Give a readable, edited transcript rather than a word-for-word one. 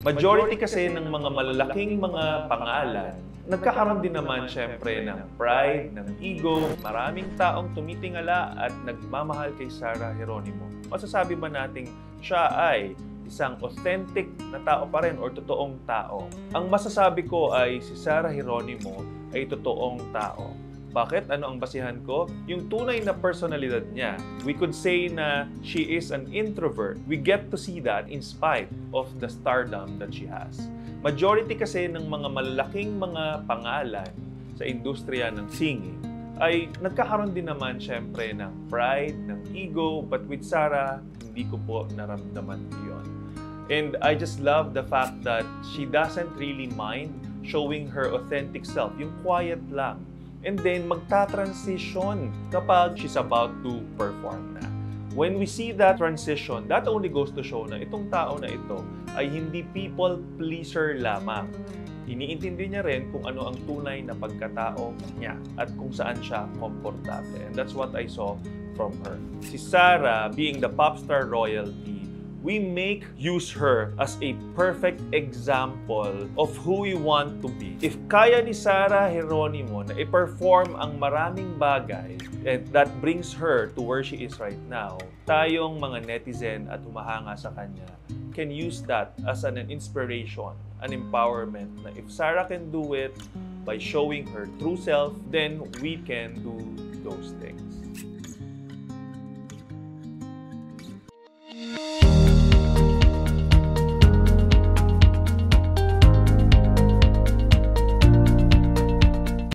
Majority kasi ng mga malalaking mga pangalan, nagkakaroon din naman syempre ng pride, ng ego. Maraming taong tumitingala at nagmamahal kay Sarah Geronimo. Masasabi ba nating siya ay isang authentic na tao pa rin or totoong tao? Ang masasabi ko ay si Sarah Geronimo ay totoong tao. Bakit? Ano ang basihan ko? Yung tunay na personalidad niya. We could say na she is an introvert. We get to see that in spite of the stardom that she has. Majority kasi ng mga malalaking mga pangalan sa industriya ng singing ay nagkakaroon din naman syempre ng pride, ng ego, but with Sarah, hindi ko po naramdaman yun. And I just love the fact that she doesn't really mind showing her authentic self, yung quiet lang. And then, magta-transition kapag she's about to perform na. When we see that transition, that only goes to show na itong tao na ito ay hindi people pleaser lamang. Iniintindi niya rin kung ano ang tunay na pagkatao niya at kung saan siya komportable. And that's what I saw from her. Si Sarah, being the pop star royalty, we use her as a perfect example of who we want to be. If kaya ni Sarah Geronimo na i-perform ang maraming bagay and that brings her to where she is right now, tayong mga netizen at humahanga sa kanya can use that as an inspiration, an empowerment na if Sarah can do it by showing her true self, then we can do those things.